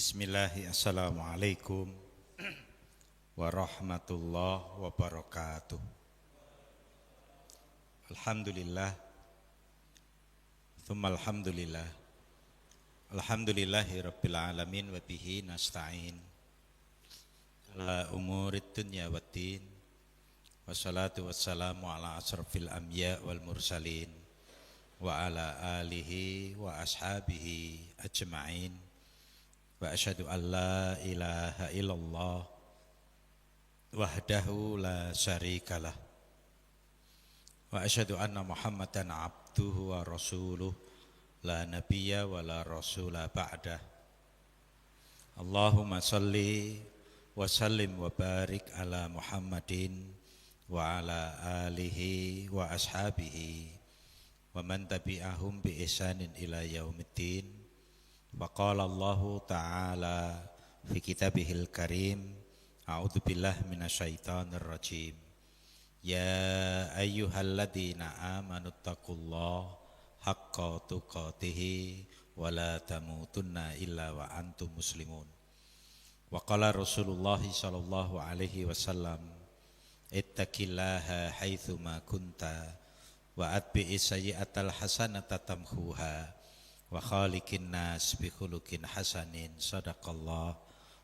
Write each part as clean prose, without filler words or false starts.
Bismillahi assalamualaikum warahmatullahi wabarakatuh. Alhamdulillah Thumma alhamdulillah Alhamdulillahi rabbil alamin wa bihi nasta'in ala umurid dunya waddin. Wassalatu wassalamu ala asrafil anbiya wal mursalin wa ala alihi wa ashabihi ajma'in. Wa asyhadu an la ilaha illallah wahdahu la syarikalah wa asyhadu anna Muhammadan abduhu wa rasuluh la nabiyya wa la rasula ba'dah. Allahumma salli wa sallim wa barik ala Muhammadin wa ala alihi wa ashabihi wa man tabi'ahum bi ihsanin ila yaumiddin. Wa qala Allahu ta'ala fi kitabihil karim, a'udzu billahi minasyaitonir rajim. Ya ayyuhalladzina amanu taqullaha haqqa tuqatih wa la tamutunna illa wa antum muslimun. Wa qala Rasulullah sallallahu alaihi wasallam, ittaqillaha haitsu ma kunta wa atbi'is sayyi'atal hasanata tamhuha wa khaliqin nas bi khuluqin hasanin. Sadaqallah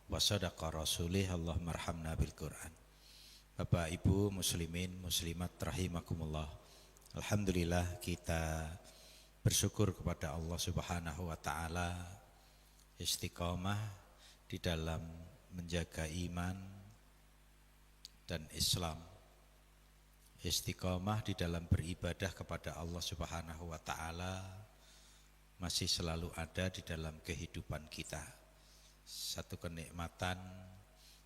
wa sadaqa rasulih. Allahumma arhamna bil Qur'an. Bapak Ibu muslimin muslimat rahimakumullah. Alhamdulillah kita bersyukur kepada Allah Subhanahu wa taala istiqomah di dalam menjaga iman dan Islam. Istiqomah di dalam beribadah kepada Allah Subhanahu wa taala masih selalu ada di dalam kehidupan kita. Satu kenikmatan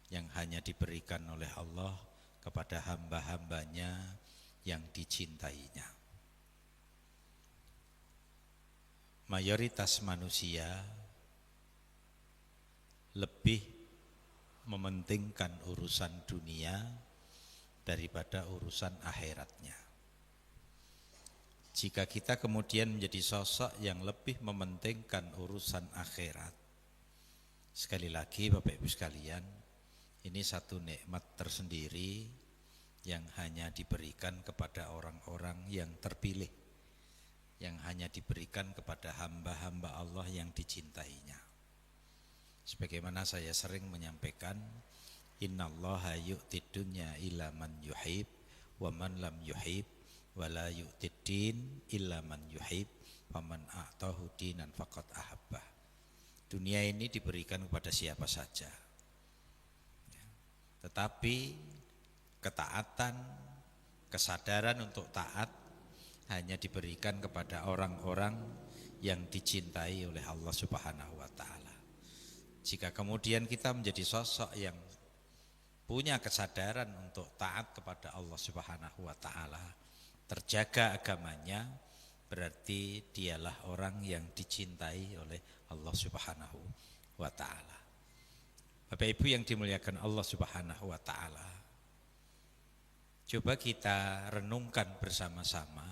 yang hanya diberikan oleh Allah kepada hamba-hambanya yang dicintainya. Mayoritas manusia lebih mementingkan urusan dunia daripada urusan akhiratnya. Jika kita kemudian menjadi sosok yang lebih mementingkan urusan akhirat, sekali lagi Bapak Ibu sekalian, ini satu nikmat tersendiri yang hanya diberikan kepada orang-orang yang terpilih, yang hanya diberikan kepada hamba-hamba Allah yang dicintainya. Sebagaimana saya sering menyampaikan, innallaha yu'tid dunya ila man yuhib wa man lam yuhib wala yu'tid din illa man yuhib faman a'tahu dinan faqad ahabbah. Dunia ini diberikan kepada siapa saja, tetapi ketaatan, kesadaran untuk taat hanya diberikan kepada orang-orang yang dicintai oleh Allah Subhanahu wa taala. Jika kemudian kita menjadi sosok yang punya kesadaran untuk taat kepada Allah Subhanahu wa taala, terjaga agamanya, berarti dialah orang yang dicintai oleh Allah Subhanahu wa taala. Bapak Ibu yang dimuliakan Allah Subhanahu wa taala, coba kita renungkan bersama-sama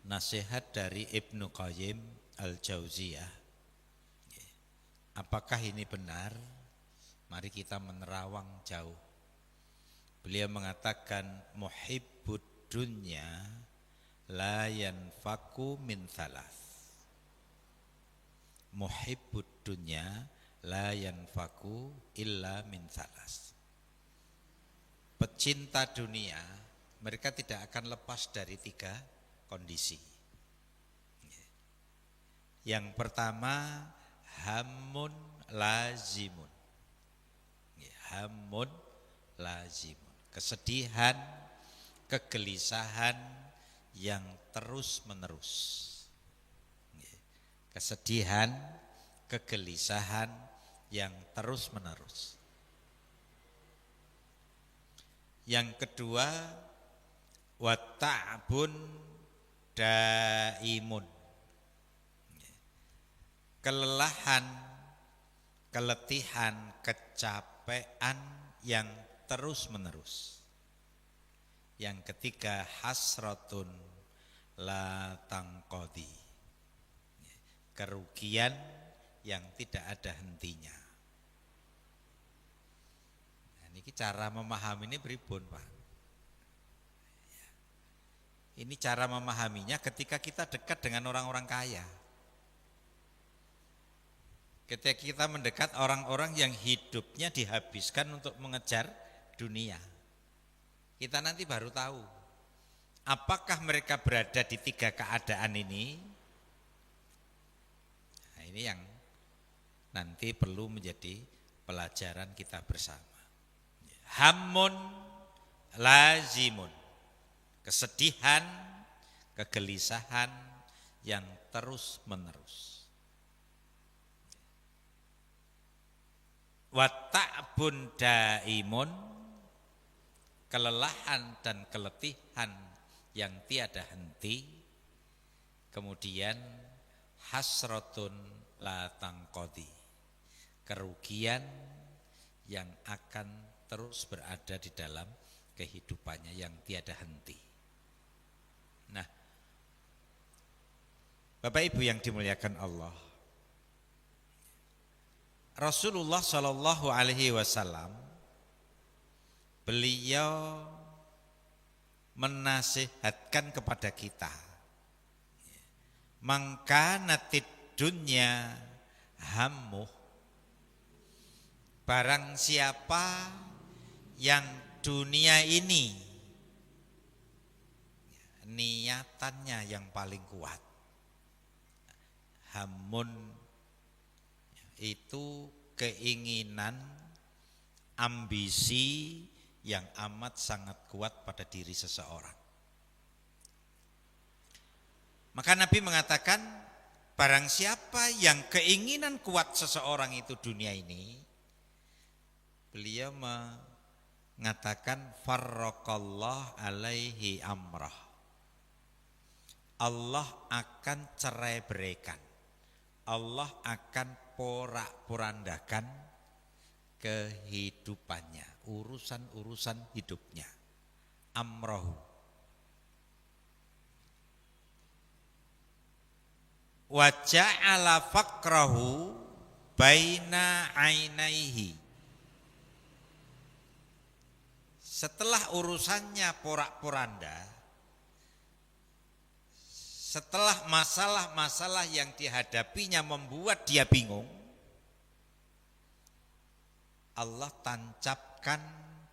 nasihat dari Ibnu Qayyim Al-Jauziyah. Apakah ini benar? Mari kita menerawang jauh. Beliau mengatakan muhibbud dunya la yanfaku min thalath. Muhibbud dunya la yanfaku illa min thalath. Pecinta dunia, mereka tidak akan lepas dari 3 kondisi. Yang pertama, hammun lazimun. Hammun lazimun, kesedihan, kegelisahan yang terus-menerus. Kesedihan, kegelisahan yang terus-menerus. Yang kedua, wa ta'bun daimun. Kelelahan, keletihan, kecapean yang terus-menerus. Yang ketiga, hasratun la tangqadi. Kerugian yang tidak ada hentinya. Nah, ini cara memahami ini pripun, Pak? Ini cara memahaminya ketika kita dekat dengan orang-orang kaya. Ketika kita mendekat orang-orang yang hidupnya dihabiskan untuk mengejar dunia. Kita nanti baru tahu apakah mereka berada di tiga keadaan ini. Nah, ini yang nanti perlu menjadi pelajaran kita bersama. Hammun lazimun, kesedihan, kegelisahan yang terus menerus. Wa ta'bun daimun, kelelahan dan keletihan yang tiada henti. Kemudian hasratun la tangqadi, kerugian yang akan terus berada di dalam kehidupannya yang tiada henti. Nah, Bapak Ibu yang dimuliakan Allah, Rasulullah Shallallahu Alaihi Wasallam beliau menasihatkan kepada kita, mangkanatid dunya hammuh, barang siapa yang dunia ini niatannya yang paling kuat. Hammun itu keinginan, ambisi yang amat sangat kuat pada diri seseorang. Maka Nabi mengatakan, barang siapa yang keinginan kuat seseorang itu dunia ini, beliau mengatakan farraqallah alaihi amrah, Allah akan cerai beraikan, Allah akan porak-porandakan kehidupannya, urusan-urusan hidupnya. Amrahu, wa ja'ala faqrahu baina ainaihi, setelah urusannya porak-poranda, setelah masalah-masalah yang dihadapinya membuat dia bingung, Allah tancapkan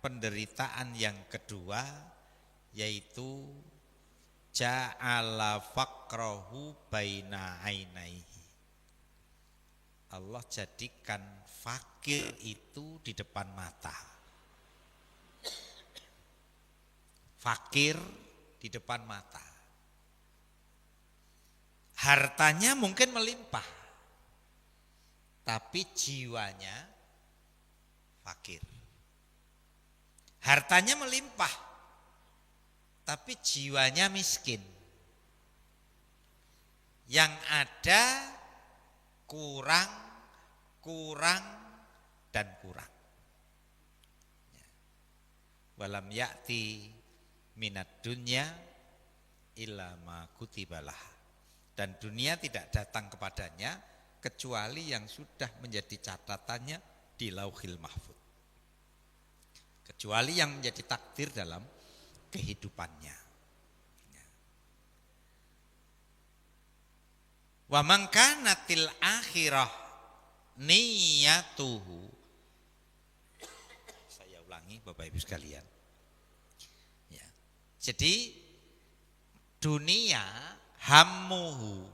penderitaan yang kedua, yaitu ja'ala faqrahu baina ainaihi, Allah jadikan fakir itu di depan mata. Fakir di depan mata. Hartanya mungkin melimpah, tapi jiwanya fakir. Hartanya melimpah, tapi jiwanya miskin. Yang ada kurang, dan kurang. Walam ya'ti minad dunya illa ma kutibalah. Dan dunia tidak datang kepadanya kecuali yang sudah menjadi catatannya di Lauhil Mahfuz. Kecuali yang menjadi takdir dalam kehidupannya. Wa man kanatil akhirah niyatuhu. Saya ulangi Bapak Ibu sekalian. Ya. Jadi dunia hammuhu,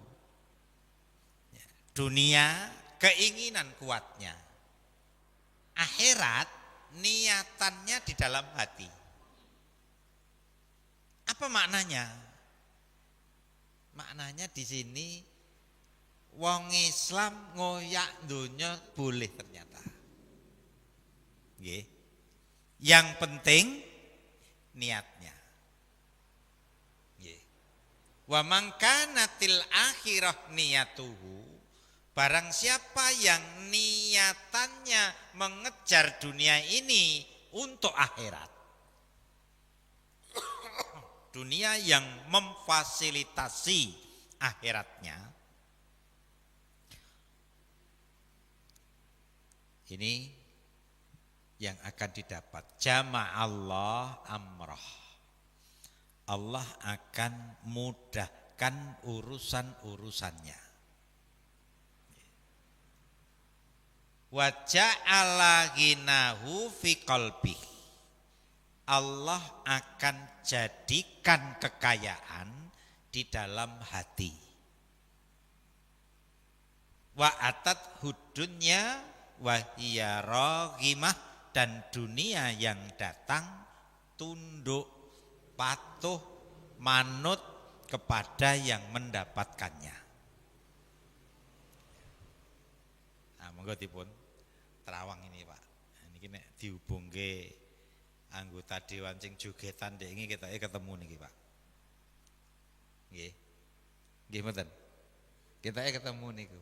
dunia keinginan kuatnya, akhirat niatannya di dalam hati. Apa maknanya? Maknanya di sini wong Islam ngoyak dunya boleh ternyata. Nggih. Yang penting niatnya. Wa man kanatil akhirah niyatuhu, barang siapa yang niatannya mengejar dunia ini untuk akhirat, dunia yang memfasilitasi akhiratnya, Ini yang akan didapat. Jama'allah amrah. Allah akan mudahkan urusan-urusannya. Wa ja'ala ghinahu fi qalbi. Allah akan jadikan kekayaan di dalam hati. Wa atat hudunya wa hiya raghimah, dan dunia yang datang tunduk patuh manut kepada yang mendapatkannya. Nah, monggo dipun terawang ini Pak. Niki nek dihubungke anggota dewan sing jogetan ndek iki ketoke ketemu niki Pak. Nggih. Nggih mboten. Ketoke ketemu niku.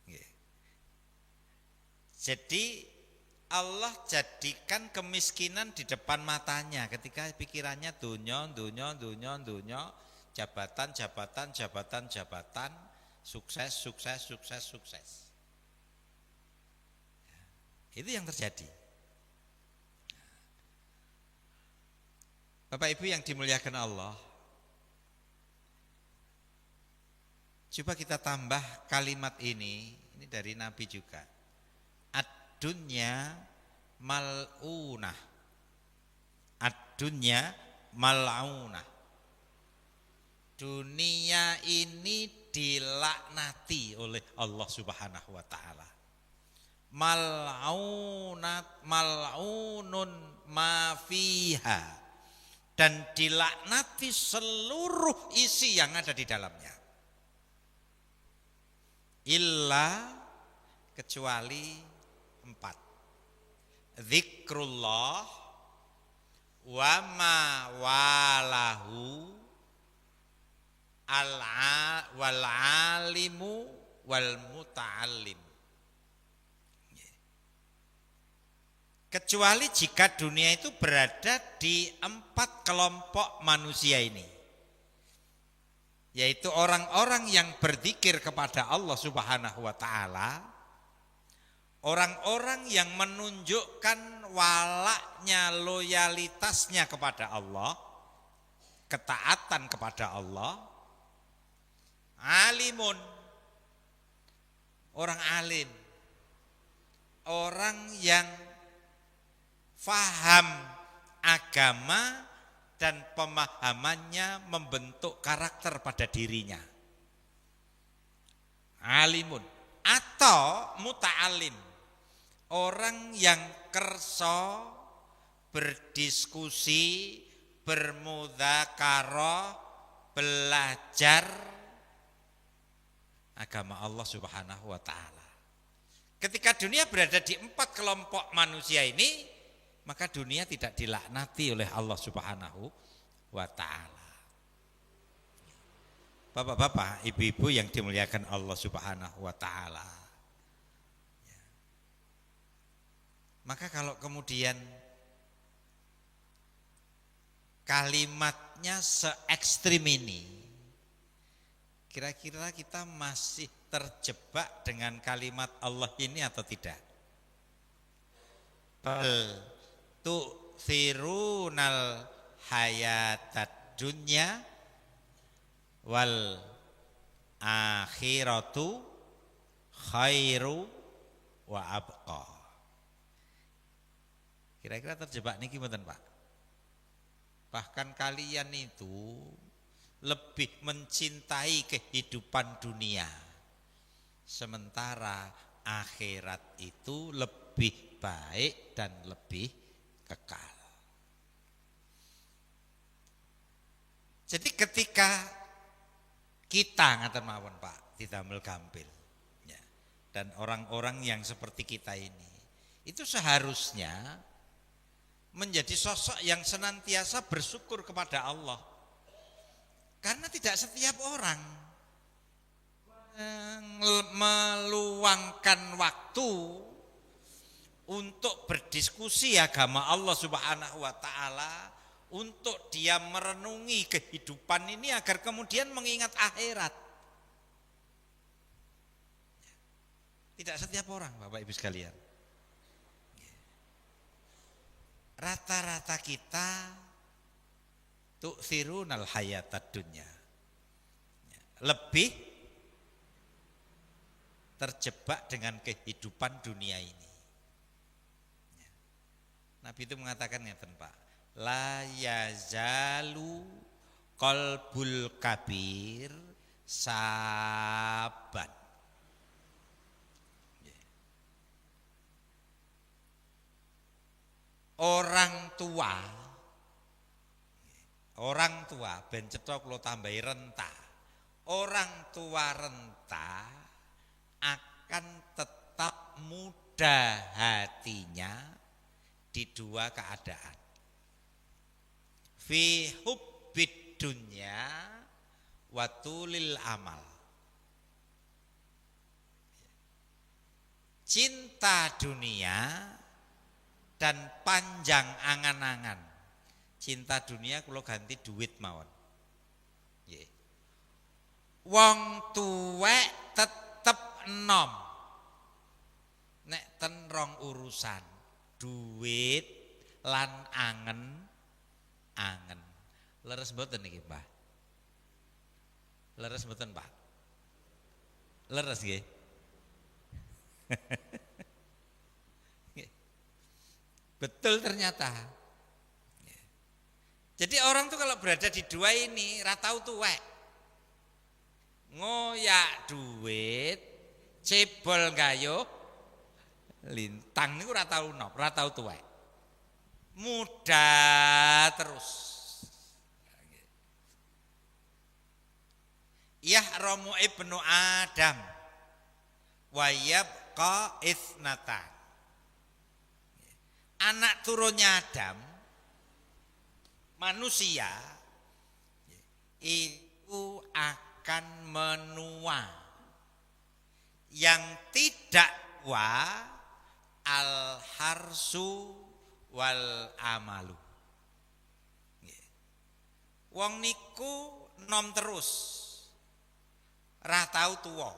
Nggih. Jadi Allah jadikan kemiskinan di depan matanya ketika pikirannya dunya, jabatan, sukses. Itu yang terjadi. Bapak Ibu yang dimuliakan Allah, coba kita tambah kalimat ini dari Nabi juga. Ad-dunya mal'unah. Ad-dunya mal'unah. Dunia ini dilaknati oleh Allah Subhanahu wa taala. Mal'unun ma fiha, dan dilaknati seluruh isi yang ada di dalamnya. Illa, kecuali 4. Zikrullah wa ma walahu wal alimu wal muta'allim. Kecuali jika dunia itu berada di 4 kelompok manusia ini, yaitu orang-orang yang berzikir kepada Allah Subhanahu wa taala, orang-orang yang menunjukkan walaknya, loyalitasnya kepada Allah, ketaatan kepada Allah. Alimun, orang alim, orang yang faham agama dan pemahamannya membentuk karakter pada dirinya. Alimun. Atau muta'alim, orang yang kerso berdiskusi, bermudzakarah, belajar agama Allah Subhanahu wa taala. Ketika dunia berada di 4 kelompok manusia ini, maka dunia tidak dilaknati oleh Allah Subhanahu wa taala. Bapak-bapak, ibu-ibu yang dimuliakan Allah Subhanahu wa taala. Maka kalau kemudian kalimatnya se-ekstrim ini, kira-kira kita masih terjebak dengan kalimat Allah ini atau tidak? Bal tu'thirunal hayatad dunya wal akhiratu khairu wa abqa. Kira-kira terjebak niki mboten Pak? Bahkan kalian itu lebih mencintai kehidupan dunia, sementara akhirat itu lebih baik dan lebih kekal. Jadi ketika kita ngaten mawon Pak didamel gampil ya, dan orang-orang yang seperti kita ini, itu seharusnya menjadi sosok yang senantiasa bersyukur kepada Allah. Karena tidak setiap orang meluangkan waktu untuk berdiskusi agama Allah Subhanahu wa taala, untuk dia merenungi kehidupan ini agar kemudian mengingat akhirat. Tidak setiap orang, Bapak Ibu sekalian. Rata-rata kita tu'thirunal hayatad dunya, lebih terjebak dengan kehidupan dunia ini. Nabi itu mengatakan ngeten Pak, la yazalu qalbul kabir saban. Orang tua ben cetha kula tambahi renta. Orang tua renta akan tetap muda hatinya di dua keadaan. Fi hubbid dunya wa tulil amal. Cinta dunia dan panjang angan-angan. Cinta dunia kula ganti duit mawon. Nggih. Wong tuwek tetep enom. Nek ten rong urusan, duit lan angen. Leres mboten niki, Mbah? Leres mboten, Pak? Leres nggih. Betul ternyata. Jadi orang tuh kalau berada di dua ini ratau tuwek. Ngoyak duit, cebol gayuh, lintang niku ratau nop, ratau tuwek. Muda terus. Yahramu ibnu Adam wa yabqa itsnatan. Anak turunnya Adam, manusia itu akan menua. Yang tidak wa al harsu wal amalu. Wong niku nom terus, ra tau tua.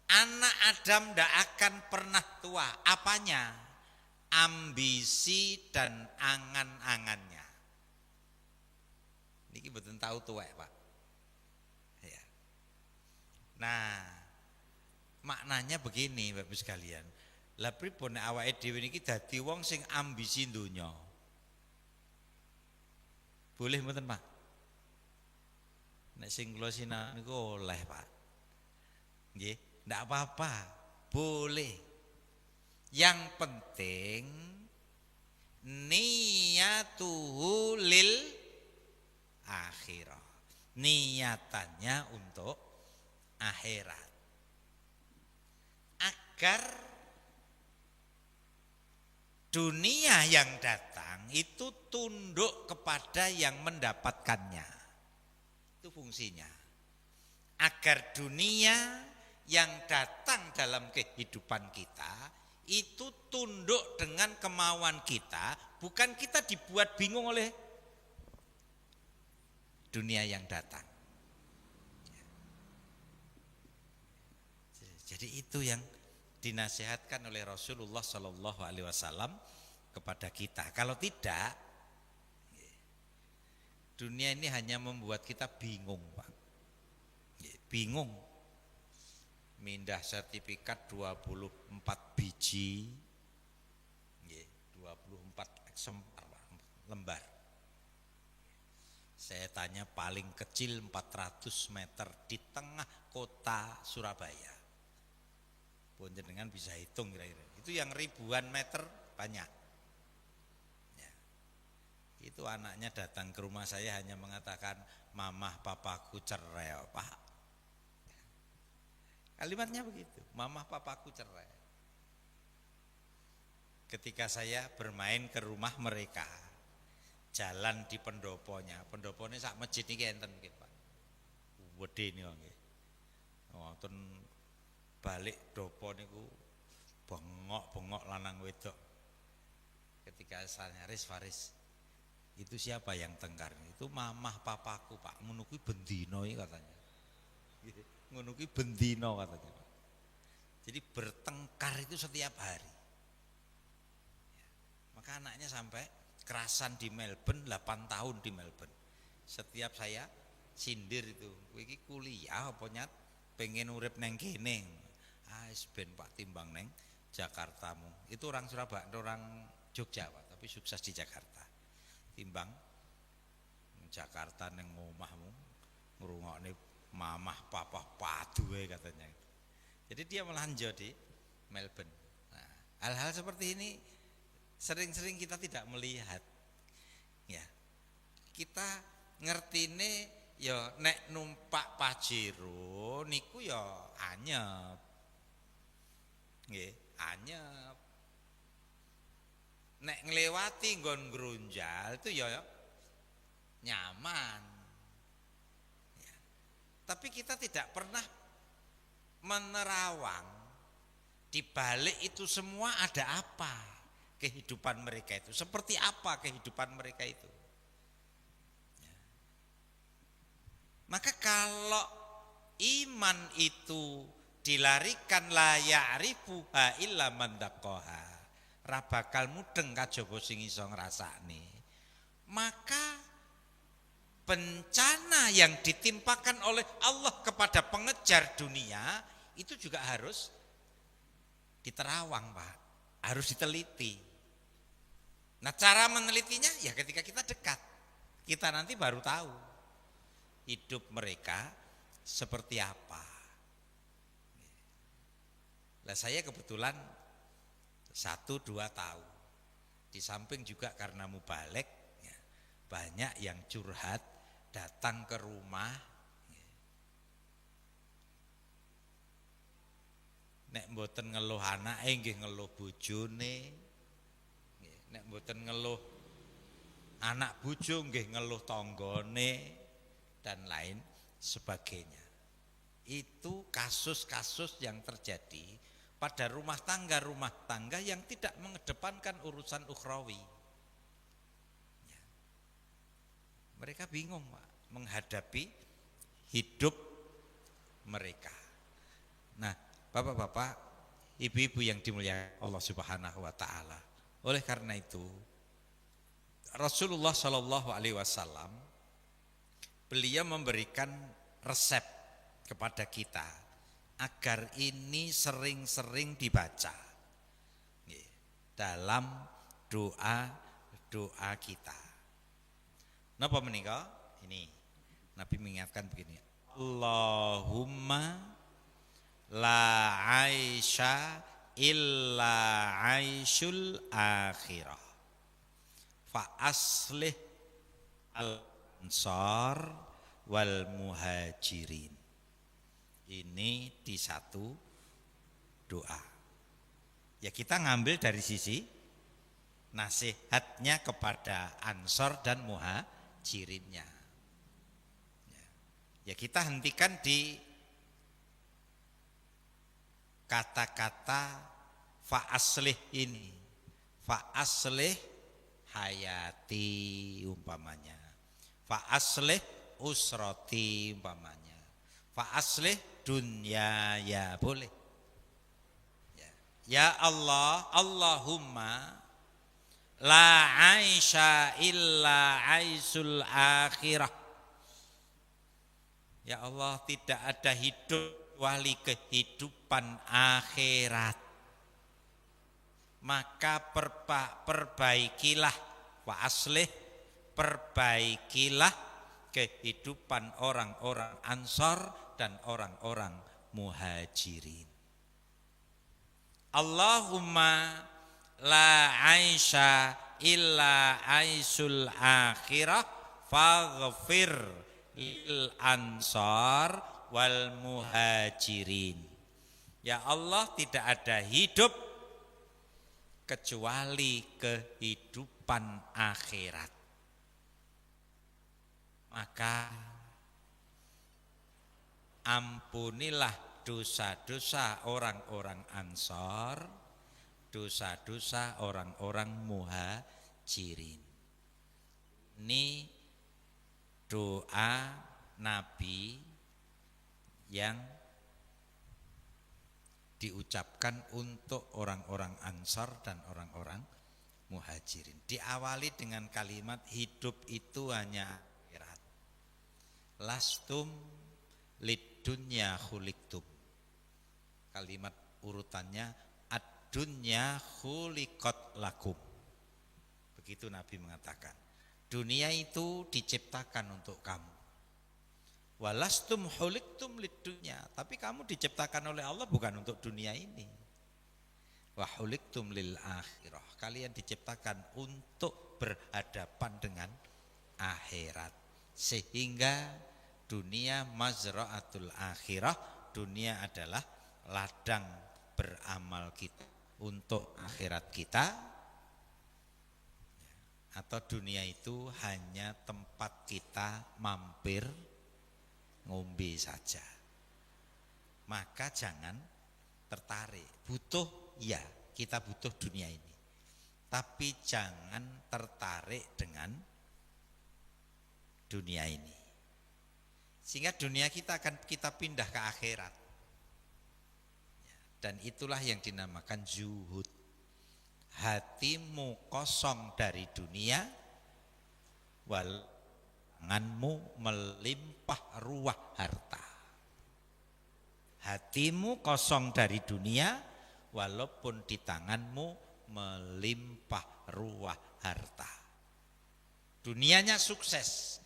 Anak Adam ndak akan pernah tua. Apanya? Ambisi dan angan-angannya. Niki mboten tahu tuwek, Pak. Ya. Nah, maknanya begini, Bapak Ibu sekalian. Lah pripun nek awake dhewe niki dadi wong sing ambisi donya? Boleh mboten, Pak? Nek sing kula sinau niku oleh, Pak. Nggih, ndak apa-apa. Boleh. Yang penting niyatuhu lil akhirah. Niatannya untuk akhirat. Agar dunia yang datang itu tunduk kepada yang mendapatkannya. Itu fungsinya. Agar dunia yang datang dalam kehidupan kita itu tunduk dengan kemauan kita, bukan kita dibuat bingung oleh dunia yang datang. Jadi itu yang dinasihatkan oleh Rasulullah Sallallahu Alaihi Wasallam kepada kita. Kalau tidak, dunia ini hanya membuat kita bingung, Pak. Bingung. Mindah sertifikat 24 biji, 24 lembar. Saya tanya paling kecil 400 meter di tengah kota Surabaya. Pun jenengan bisa hitung kira-kira. Itu yang ribuan meter banyak. Ya. Itu anaknya datang ke rumah saya hanya mengatakan, mamah papaku cerai, Pak. Kalimatnya begitu, mamah papaku cerai. Ketika saya bermain ke rumah mereka, jalan di pendoponya sak masjid niki enten nggih, Pak. Wedhe niku nggih. Wonten balik dopo niku bengok-bengok lanang wedok. Ketika saya nyaris Faris, itu siapa yang tengkar? Itu mamah papaku, Pak. Ngono kuwi bendina iki katanya. Ngono kuwi bendina katanya. Jadi bertengkar itu setiap hari. Maka anaknya sampai kerasan di Melbourne, 8 tahun di Melbourne. Setiap saya sindir itu, kowe iki kuliah apa nyat pengen urip neng kene. Ben Pak timbang neng Jakartamu. Itu orang Surabaya, orang Jogja Pak, tapi sukses di Jakarta. Timbang Jakarta neng omahmu ngrungokne mamah papa padu katanya. Jadi dia melanjut di Melbourne. Nah, hal-hal seperti ini sering-sering kita tidak melihat. Ya. Kita ngertine ya nek numpak Pajero niku ya anyep. Nggih, anyep. Nek nglewati nggon grunjal itu ya nyaman. Ya. Tapi kita tidak pernah menerawang di balik itu semua ada apa kehidupan mereka itu, seperti apa kehidupan mereka itu. Ya. Maka kalau iman itu dilarikan la ya'rifuha illa man daqaha, ra bakal mudeng kajaba sing iso ngrasakne, maka bencana yang ditimpakan oleh Allah kepada pengejar dunia itu juga harus diterawang Pak, harus diteliti. Nah cara menelitinya ya ketika kita dekat, kita nanti baru tahu hidup mereka seperti apa. Nah saya kebetulan 1-2 tahun, di samping juga karena mubalek ya, banyak yang curhat datang ke rumah. Nek mboten ngeluh anake nggih ngeluh bojone. Nek mboten ngeluh anak bojo nggih ngeluh tanggane dan lain sebagainya. Itu kasus-kasus yang terjadi pada rumah tangga yang tidak mengedepankan urusan ukhrawi. Mereka bingung Pak menghadapi hidup mereka. Nah, Bapak-bapak, ibu-ibu yang dimuliakan Allah Subhanahu wa taala. Oleh karena itu, Rasulullah Shallallahu alaihi wasallam beliau memberikan resep kepada kita agar ini sering-sering dibaca dalam doa-doa kita. Napa menika? Ini Nabi mengingatkan begini. Allahumma la aisha illa aishul akhirah. Fa aslih al ansar wal muhajirin. Ini di satu doa. Ya kita ngambil dari sisi nasihatnya kepada ansor dan muhajirinnya. Ya kita hentikan di kata-kata fa aslih ini. Fa aslih hayati umpamanya. Fa aslih usrati umpamanya. Fa aslih dunya ya boleh. Ya Allah, Allahumma la aisha illa aisul akhirah. Ya Allah, tidak ada hidup kecuali kehidupan akhirat. Maka perbaikilah wa aslih, perbaikilah kehidupan orang-orang ansor dan orang-orang muhajirin. Allahumma la aisha illa aisul akhirah faghfir lil ansar wal muhajirin. Ya Allah, tidak ada hidup kecuali kehidupan akhirat. Maka ampunilah dosa-dosa orang-orang ansor, dosa-dosa orang-orang muhajirin. Ini doa Nabi yang diucapkan untuk orang-orang Ansar dan orang-orang Muhajirin. Diawali dengan kalimat hidup itu hanya akhirat. Lastum lidunya khuliqtum. Kalimat urutannya ad-dunya khuliqat lakum. Begitu Nabi mengatakan. Dunia itu diciptakan untuk kamu. Walastum khuliqtum lidunya. Tapi kamu diciptakan oleh Allah bukan untuk dunia ini. Wa khuliqtum lil akhirah. Kalian diciptakan untuk berhadapan dengan akhirat. Sehingga dunia mazra'atul akhirah, dunia adalah ladang beramal kita untuk akhirat kita, atau dunia itu hanya tempat kita mampir ngombe saja. Maka jangan tertarik. Butuh, ya kita butuh dunia ini, tapi jangan tertarik dengan dunia ini, sehingga dunia kita akan kita pindah ke akhirat. Dan itulah yang dinamakan zuhud. Hatimu kosong dari dunia, tanganmu melimpah ruah harta. Hatimu kosong dari dunia, walaupun di tanganmu melimpah ruah harta. Dunianya sukses,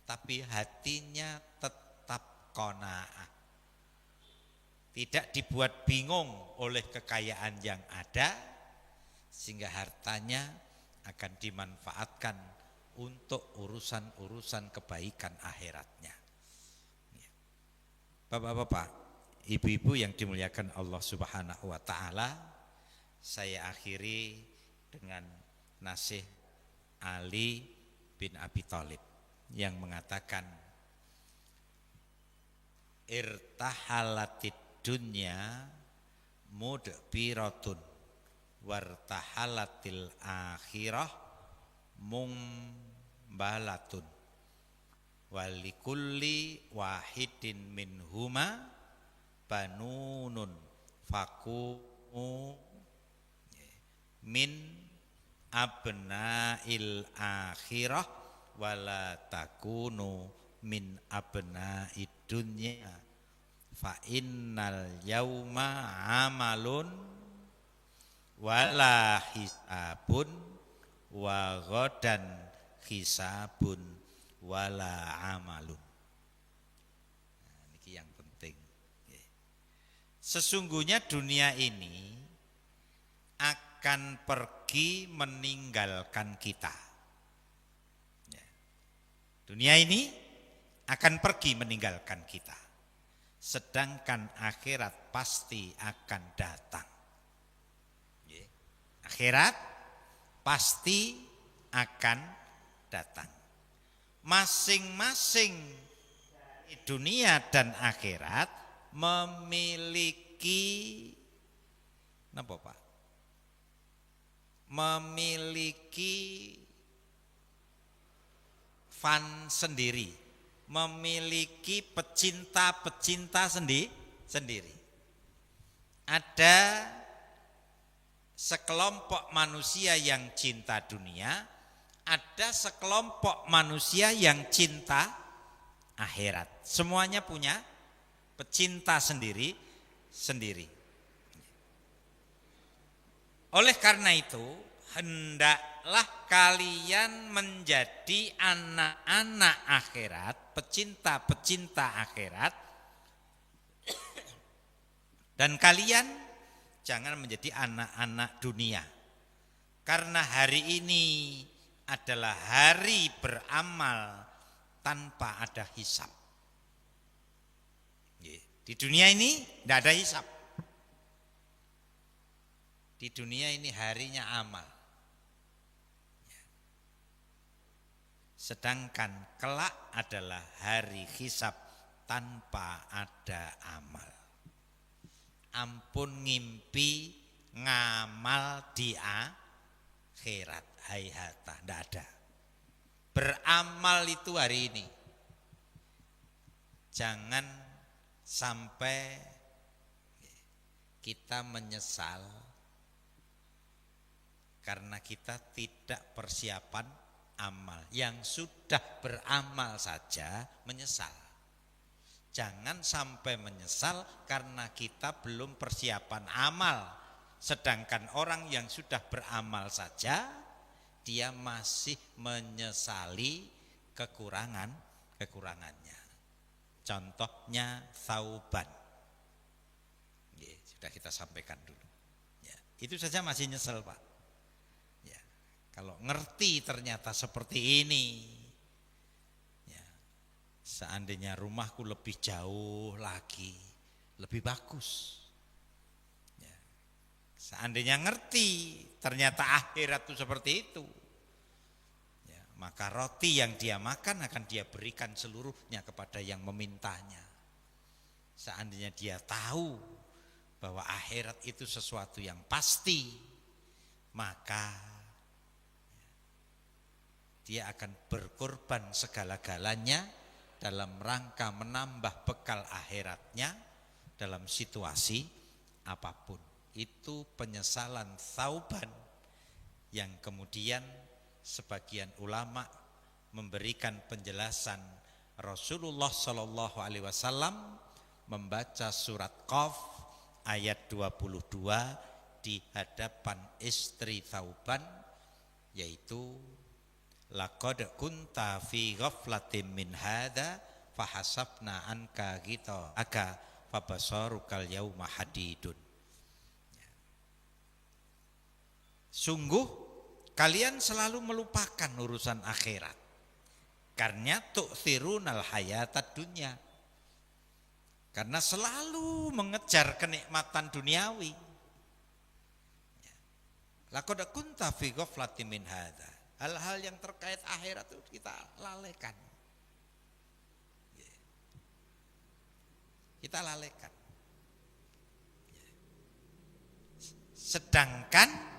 tapi hatinya tetap qanaah. Tidak dibuat bingung oleh kekayaan yang ada, sehingga hartanya akan dimanfaatkan untuk urusan-urusan kebaikan akhiratnya. Bapak-bapak, ibu-ibu yang dimuliakan Allah Subhanahu wa taala, saya akhiri dengan nasihat Ali bin Abi Thalib yang mengatakan, irtahalatid dunya mudbiratun wartahalatil akhirah mumbalatun walikulli wahidin minhuma banunun faku min abna'il akhirah wala takunu min abna'id dunya fa innal yauma amalun wala hisabun wa ghadan hisabun wala amalun. Nah, ini yang penting. Sesungguhnya dunia ini akan pergi meninggalkan kita. Dunia ini akan pergi meninggalkan kita. Sedangkan akhirat pasti akan datang. Akhirat pasti akan datang. Masing-masing dunia dan akhirat memiliki apa Pak? Memiliki fun sendiri, memiliki pecinta-pecinta sendiri. Ada sekelompok manusia yang cinta dunia, ada sekelompok manusia yang cinta akhirat. Semuanya punya pecinta sendiri. Oleh karena itu, hendaklah kalian menjadi anak-anak akhirat, pecinta-pecinta akhirat, dan kalian jangan menjadi anak-anak dunia. Karena hari ini adalah hari beramal tanpa ada hisab. Di dunia ini tidak ada hisab. Di dunia ini harinya amal. Sedangkan kelak adalah hari hisab tanpa ada amal. Ampun ngimpi ngamal di akhirat, hayhata, tidak ada. Beramal itu hari ini. Jangan sampai kita menyesal karena kita tidak persiapan amal. Yang sudah beramal saja menyesal. Jangan sampai menyesal karena kita belum persiapan amal. Sedangkan orang yang sudah beramal saja, dia masih menyesali kekurangannya. Contohnya Thauban. Sudah kita sampaikan dulu. Ya, itu saja masih nyesel, Pak. Ya, kalau ngerti ternyata seperti ini, ya, seandainya rumahku lebih jauh lagi, lebih bagus. Seandainya ngerti ternyata akhirat itu seperti itu, ya, maka roti yang dia makan akan dia berikan seluruhnya kepada yang memintanya. Seandainya dia tahu bahwa akhirat itu sesuatu yang pasti, maka dia akan berkorban segala-galanya dalam rangka menambah bekal akhiratnya dalam situasi apapun. Itu penyesalan Thauban yang kemudian sebagian ulama memberikan penjelasan. Rasulullah Shallallahu Alaihi Wasallam membaca surat Qaf ayat 22 di hadapan istri Thauban, yaitu laqad kunta fi ghaflatin min hadza fahasabna anka ghita aka fabasarukal yauma hadidun. Sungguh kalian selalu melupakan urusan akhirat karena tu'thirunal hayatad dunya, karena selalu mengejar kenikmatan duniawi. Laqad kunta fi ghaflatin min hadza. Hal-hal yang terkait akhirat itu kita lalaikan. Kita lalaikan. Sedangkan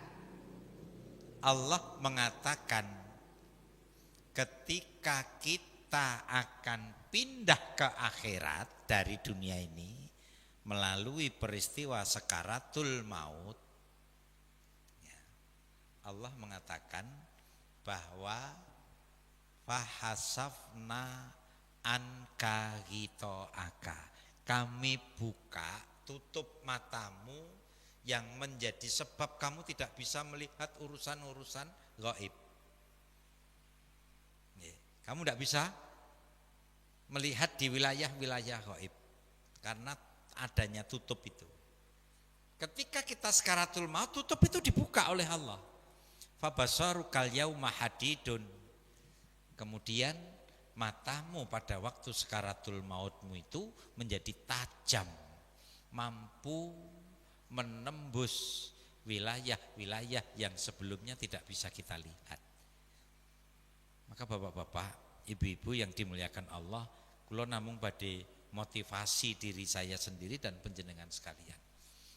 Allah mengatakan ketika kita akan pindah ke akhirat dari dunia ini melalui peristiwa sakaratul maut, ya, Allah mengatakan bahwa fahasafna anka ghitoaka, kami buka tutup matamu yang menjadi sebab kamu tidak bisa melihat urusan-urusan gaib. Kamu tidak bisa melihat di wilayah-wilayah gaib karena adanya tutup itu. Ketika kita sakaratul maut, tutup itu dibuka oleh Allah. Fabasarukal yauma hadidun. Kemudian matamu pada waktu sakaratul mautmu itu menjadi tajam, mampu menembus wilayah-wilayah yang sebelumnya tidak bisa kita lihat. Maka bapak-bapak, ibu-ibu yang dimuliakan Allah, kula namung badhe motivasi diri saya sendiri dan panjenengan sekalian.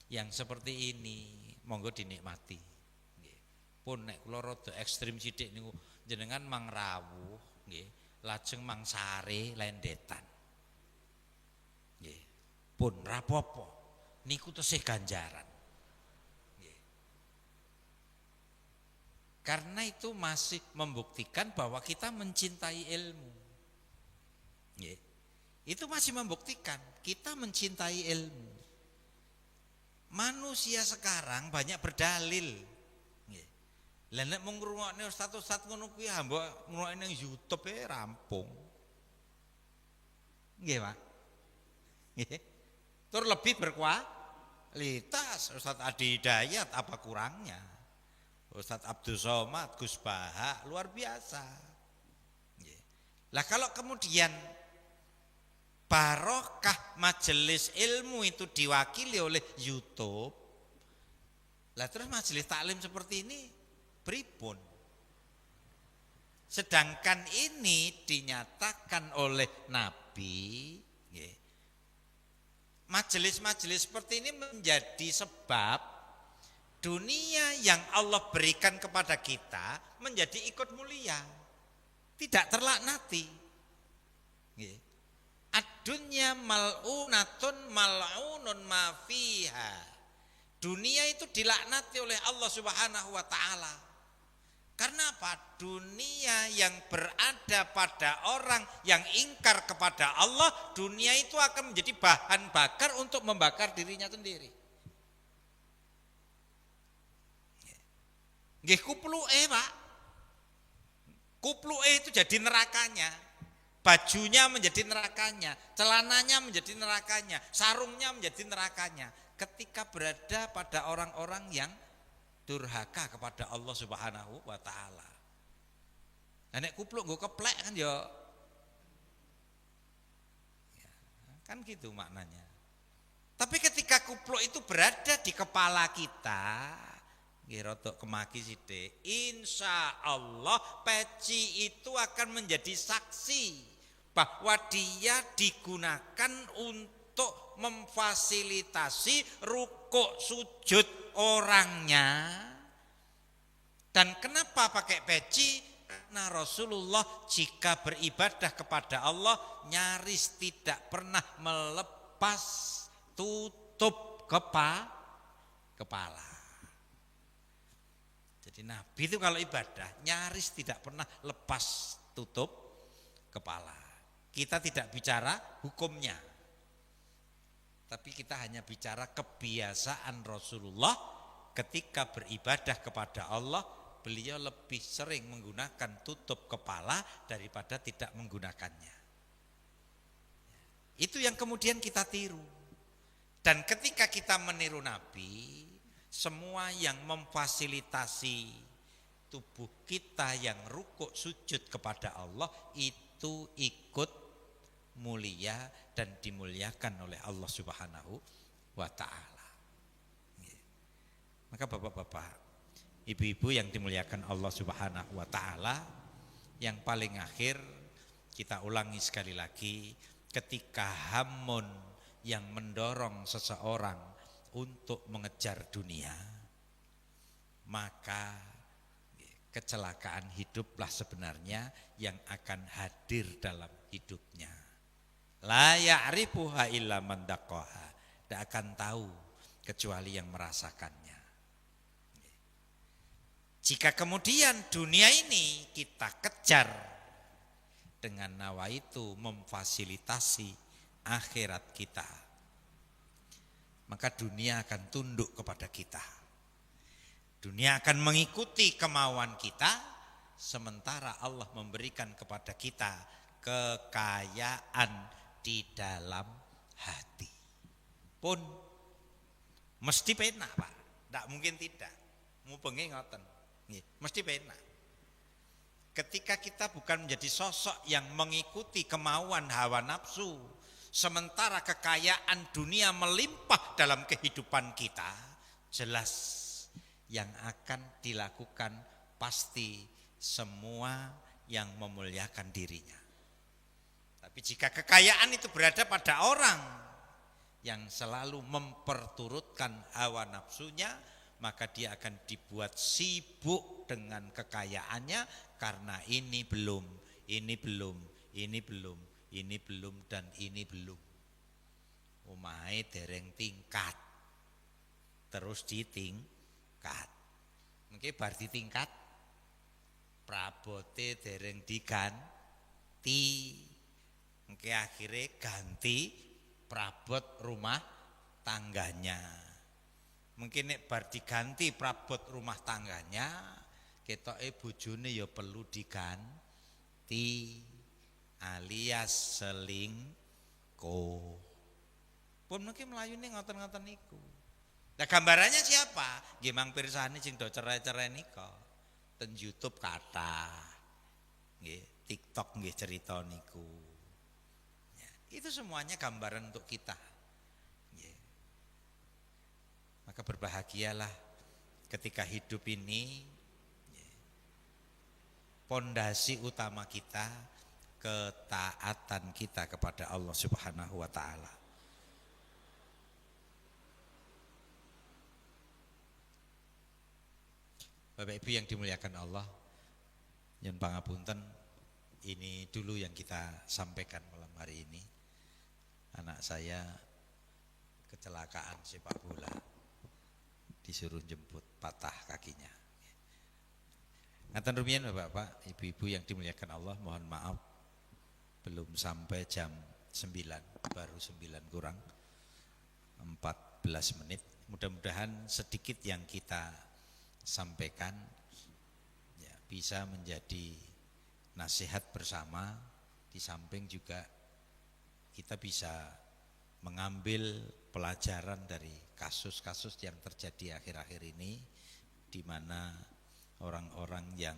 Yang seperti ini monggo dinikmati. Nggih. Pun nek kula rada ekstrim sithik niku jenengan mangrawuh nggih, lajeng mangsare lendetan. Nggih. Pun rapopo. Niku tesih ganjaran. Karena itu masih membuktikan bahwa kita mencintai ilmu. Itu masih membuktikan kita mencintai ilmu. Manusia sekarang banyak berdalil. Lah nek mung ngrungokne ustaz-ustaz ngono kuwi mbok ngrungokne nang YouTube rampung. Nggih, Pak. Nggih. Tur lebih berkualitas. Ustaz Adi Hidayat apa kurangnya? Ustaz Abdul Somad, Gus Baha luar biasa. Lah kalau kemudian barokah majelis ilmu itu diwakili oleh YouTube, lah terus majelis taklim seperti ini pripun? Sedangkan ini dinyatakan oleh Nabi, majelis-majelis seperti ini menjadi sebab dunia yang Allah berikan kepada kita menjadi ikut mulia, tidak terlaknati. Ad-dunya mal'unatun mal'unun ma fiha. Dunia itu dilaknati oleh Allah Subhanahu wa taala. Karena apa? Dunia yang berada pada orang yang ingkar kepada Allah, dunia itu akan menjadi bahan bakar untuk membakar dirinya sendiri. Nggih kupluke, Pak. Kupluke itu jadi nerakanya. Bajunya menjadi nerakanya, celananya menjadi nerakanya, sarungnya menjadi nerakanya. Ketika berada pada orang-orang yang durhaka kepada Allah Subhanahu wa taala. Nek kupluk nggo keplek kan ya. Kan gitu maknanya. Tapi ketika kupluk itu berada di kepala kita, nggih rodok kemaki sithik, insya Allah peci itu akan menjadi saksi bahwa dia digunakan untuk memfasilitasi rukuk sujud orangnya. Dan kenapa pakai peci? Karena Rasulullah jika beribadah kepada Allah nyaris tidak pernah melepas tutup kepala. Jadi Nabi itu kalau ibadah nyaris tidak pernah lepas tutup kepala. Kita tidak bicara hukumnya, tapi kita hanya bicara kebiasaan Rasulullah ketika beribadah kepada Allah, beliau lebih sering menggunakan tutup kepala daripada tidak menggunakannya. Itu yang kemudian kita tiru. Dan ketika kita meniru Nabi, semua yang memfasilitasi tubuh kita yang rukuk sujud kepada Allah itu ikut mulia dan dimuliakan oleh Allah Subhanahu wa taala. Maka bapak-bapak, ibu-ibu yang dimuliakan Allah Subhanahu wa taala, yang paling akhir kita ulangi sekali lagi, ketika hamun yang mendorong seseorang untuk mengejar dunia, maka kecelakaan hiduplah sebenarnya yang akan hadir dalam hidupnya. La ya'rifuha illa man daqaha. Tidak akan tahu kecuali yang merasakannya. Jika kemudian dunia ini kita kejar dengan nawaitu memfasilitasi akhirat kita, maka dunia akan tunduk kepada kita. Dunia akan mengikuti kemauan kita, sementara Allah memberikan kepada kita kekayaan di dalam hati. Pun mesti penak, Pak. Tidak mungkin tidak. Mubengi ngoten. Mesti penak. Ketika kita bukan menjadi sosok yang mengikuti kemauan hawa nafsu, sementara kekayaan dunia melimpah dalam kehidupan kita, jelas yang akan dilakukan pasti semua yang memuliakan dirinya. Tapi jika kekayaan itu berada pada orang yang selalu memperturutkan hawa nafsunya, maka dia akan dibuat sibuk dengan kekayaannya karena ini belum, ini belum, ini belum, ini belum, dan ini belum. Omahe dereng tingkat, terus ditingkat. Mungkin bar ditingkat, prabote dereng diganti. Mungkin akhirnya ganti prabot rumah tangganya. Mungkin nek bar diganti prabot rumah tangganya, ketoke bojone ya perlu diganti alias selingkuh. Pun mungkin melayune ngoten-ngoten niku. Nah gambarannya siapa? Nggih mang pirsani sing do cerai-cerai nika. Ten YouTube kata. Nggih, TikTok nggih cerita niku. Itu semuanya gambaran untuk kita. Maka berbahagialah ketika hidup ini pondasi utama kita ketaatan kita kepada Allah Subhanahu wa taala. Bapak Ibu yang dimuliakan Allah, nyun pangapunten, ini dulu yang kita sampaikan malam hari ini. Anak saya kecelakaan sepak bola. disuruh jemput, patah kakinya. Ngaten rumiyin Bapak-bapak, Ibu-ibu yang dimuliakan Allah, mohon maaf belum sampai jam 9, baru 9 kurang 14 menit. Mudah-mudahan sedikit yang kita sampaikan ya, bisa menjadi nasihat bersama, di samping juga kita bisa mengambil pelajaran dari kasus-kasus yang terjadi akhir-akhir ini, di mana orang-orang yang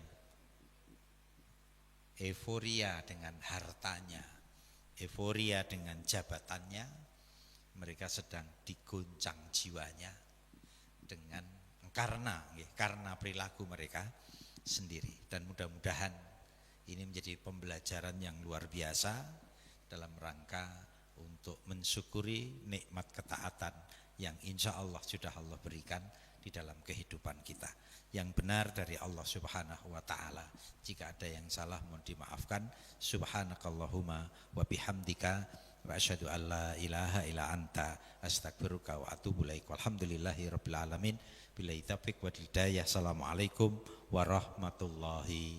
euforia dengan hartanya, euforia dengan jabatannya, mereka sedang diguncang jiwanya dengan karena perilaku mereka sendiri. Dan mudah-mudahan ini menjadi pembelajaran yang luar biasa dalam rangka untuk mensyukuri nikmat ketaatan yang insya Allah sudah Allah berikan di dalam kehidupan kita. Yang benar dari Allah Subhanahu wa ta'ala. Jika ada yang salah mohon dimaafkan. Subhanakallahumma wa bihamdika wa asyhadu an la ilaha illa anta astaghfiruka wa atubu ilaik. Walhamdulillahi rabbil alamin. Billahi taufiq wal hidayah. Assalamualaikum warahmatullahi